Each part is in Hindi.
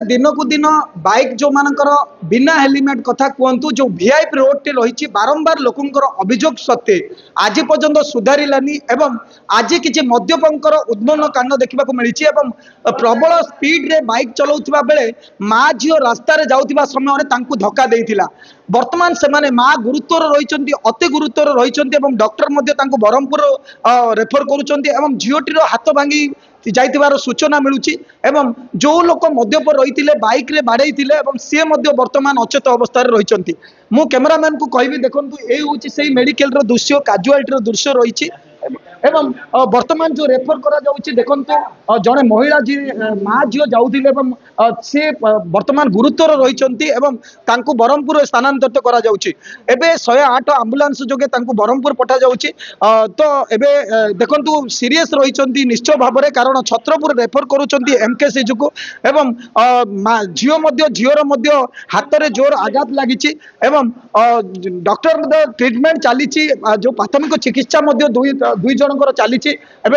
दिनकू दिन बाइक जो मानकर बिना हेलमेट कथा कहतु जो वीआईपी रोड टी रही बारंबार लोकंर अभियोग सत्वे आज पर्यंत सुधारानी एवं आज किसी मद्यपंकर उद्भन्न कांड देखा मिली प्रबल स्पीड रे बाइक चलाउथिबा बेले माँ झील रास्तार जाउथिबा समय धक्का देइथिला। वर्तमान से माँ गुरुतर रही अति गुरुतर रही डॉक्टर ब्रह्मपुर रेफर करुँच झीटीर हाथ भांगी जाइथिबार सूचना मिलूची एवं जो लोक मद्यप रही बाइक रे बाड़े सी वर्तमान अचेत अवस्था रही। मु कैमरामैन को कहबी देखु ये मेडिकल दृश्य काजुआलिटी दृश्य रही एवं वर्तमान जो रेफर करा जाउची देखंतु जड़े महिला जी माँ झील जाउथिले सी वर्तमान गुरुतर रही तांको ब्रह्मपुर स्थानांतरित करा जाउची। एबे 108 आंबुलांस जोगे तांको ब्रह्मपुर पठा जाउची। तो एबे देखंतु सीरियस रही निश्चय भाव में कारण छत्रपुर रेफर करुँच एमकेसीजी को एवं झीर हाथ में जोर आघात लगी डॉक्टर ट्रिटमेंट चली जो प्राथमिक चिकित्सा दुई जनकर चली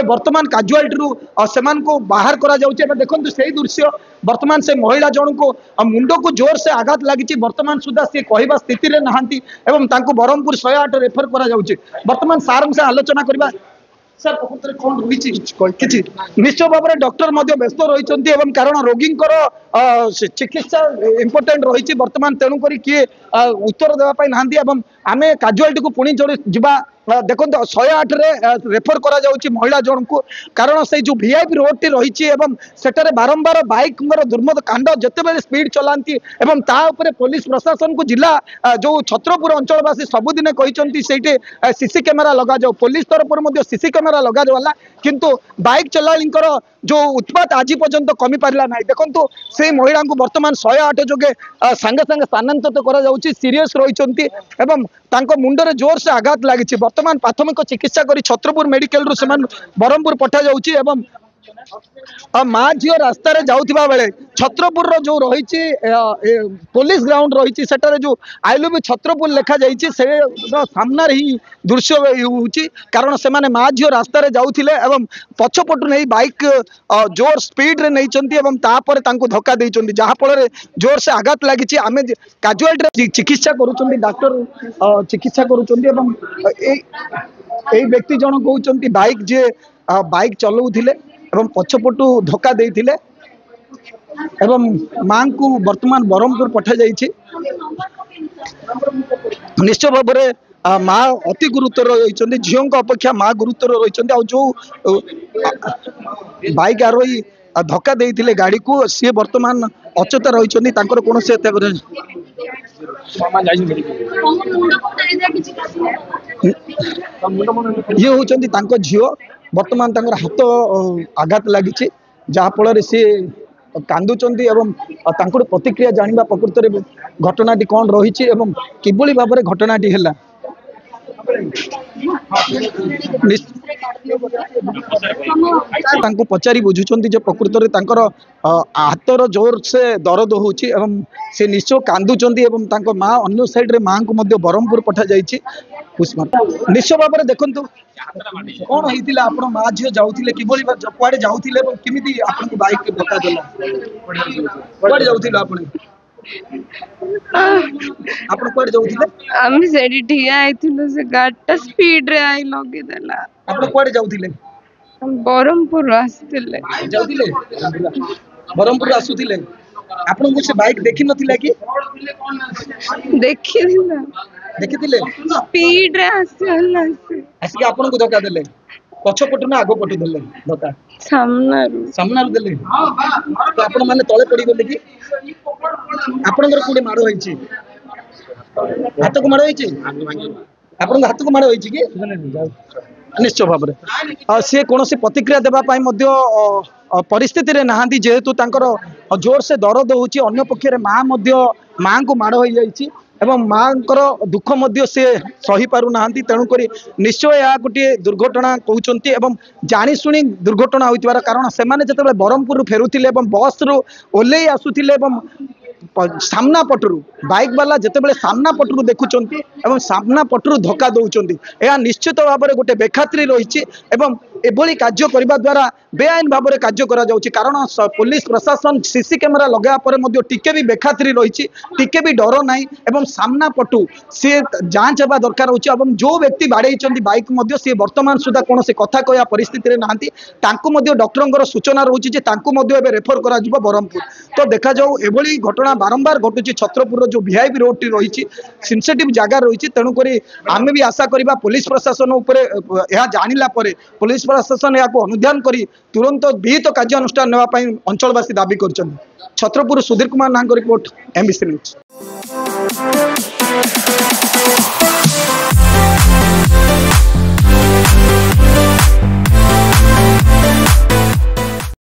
वर्तमान काजुआलिटी से बाहर करा देखो से दृश्य वर्तमान से महिला जन को मुंड को जोर से आघात लगी वर्तमान सुधा सी कहवा स्थित नहांती एवं ब्रह्मपुर 108 रेफर करा वर्तमान सार से आलोचना करवा। सर कौन रही निश्चय भाव में डॉक्टर व्यस्त रही कारण रोगी चिकित्सा इम्पोर्टेंट रही वर्तमान तेणुक किए उत्तर देवाई ना आम काजुआलिटी को पुणी जा देखो 108 रे रेफर करा जाउची महिला जन को कारण से जो वीआईपी रोड टी रही सेटारे बारंबार बाइक दुर्मद कांड जिते स्पीड चलांती एवं ता उपरे पुलिस प्रशासन को जिला जो छत्रपुर अंचलवासी सबुदिने कहते सीसी कैमेरा लगा जाओ पुलिस तरफ सीसी कैमेरा लगा जाला किंतु बाइक चलाकर जो उत्पात आज पर्यंत कमी पारा ना देखो से महिला को वर्तमान 108 जोगे सांगे सांगे स्थानांतरित करा सीरीयस रही मुंडरे जोर से आघात लगी वर्तमान प्राथमिक चिकित्सा करी छत्रपुर मेडिकल से ब्रह्मपुर पठा जाउची एवं माँ झील रास्ता जाउथिबा बेले छत्रपुर जो रही पुलिस ग्राउंड रही सेटारे जो आईलुबी छत्रपुर लिखा जाइए से सामना ही दृश्य होउची कारण से माने माँ झील रास्ता जाउथिले एवं पछपटु नहीं बाइक जोर स्पीड रे नहीं एवं तापर तांको धक्का देइचंती जहाँ फल जोर से आघात लगी आम काजुआलिटी चिकित्सा करुँच डॉक्टर चिकित्सा करुँच व्यक्ति जन कहते बाइक जे बाइक चलाउथिले एवं पछपटु धक्का देइथिले एवं मां को वर्तमान ब्रह्मपुर पठा जाइए। निश्चय भाव में माँ अति गुरुतर रही झील अपेक्षा माँ गुरुतर रही जो बाइक आरोही धक्का देइथिले गाड़ी को सी वर्तमान अचेत रही कौन से ये हूँ झील वर्तमान हाथ आघात लगी जहाँ फल सी कांदुचंती एवं प्रतिक्रिया जानिबा प्रकृत में घटनाटी कौन रही किभली भाव में घटनाटी है पचारि बुझुंट प्रकृत में हाथर जोर से दर्द होची एवं से निश्चय कांदुचंती माँ अन्य साइड रे माँ को ब्रह्मपुर पठा जाइए। निश्चय भाव में देखो कौन होता आप माँ झील जाऊे कड़े जाऊे केमी आपको बाइक धक्का देला कड़े जाऊे आप कड़े जाऊे हम सेठी ठिया आइथिलु से गाडटा स्पीड रे आई लगे देला आप कड़े जाऊे हम ब्रह्मपुर आसथिले जाऊे ब्रह्मपुर आसुथिले आपन से बाइक देखि नथिला कि देखि देखिथिले स्पीड रे आसला से आसिक आपन को धक्का देले पछपटु ना आगो पटु देले धक्का सामनारु देले तो आपन माने तळे पड़ी गले कि आपनकर कोडे मारो होईची हाथ को मारो होईची आपन हाथ को मारो होईची कि निश्चय भाव में सी कौन से प्रतिक्रिया देवाई परिस्थिति रे नहांती जेहेतु जोर से दर्द होची अन्य पक्षे माँ को माड़ हो जाइए एवं माँ दुख से सही पारु नाहंती तेणुक निश्चय यह गोटे दुर्घटना कहते एवं जाशुणी दुर्घटना होइतिबार कारण से जिते ब्रह्मपुर फेरुथिले बस रु ओल्लै आसुथिले सामना पटरू बाइक वाला जिते सामना पटरू देखुं सामना पटरू धक्का दौरान यह निश्चित भाव में गोटे बेखातिरी रही एभली कार्य करने द्वारा बेआईन भाव में कार्य करा जाउछि कारण पुलिस प्रशासन सीसी कैमेरा लगा पर टिके भी बेखातिरी रही टिके भी डर ना एवं सामना पटु सी जांच होगा दरकार होछि एवं जो व्यक्ति बाड़े बाइक सी वर्तमान सुधा कौन से कथा कहया परिस्थिति नहांती डॉक्टर सूचना रोचे रेफर करा ब्रह्मपुर तो देखा जाऊ एभली घटना बारंबार घटुची छत्रपुर जो वीआईपी रोड टी रही सेंसिटिव जगह रही तेणुक आम भी आशा करवा पुलिस प्रशासन उपरे जानिला परे पुलिस प्रशासन या अनुध्यान कर तुरंत विहित कार्यानुष्ठान नापी अंचलवासी दाबी कर छत्रपुर सुधीर कुमार नाहक रिपोर्ट एमबीसी न्यूज।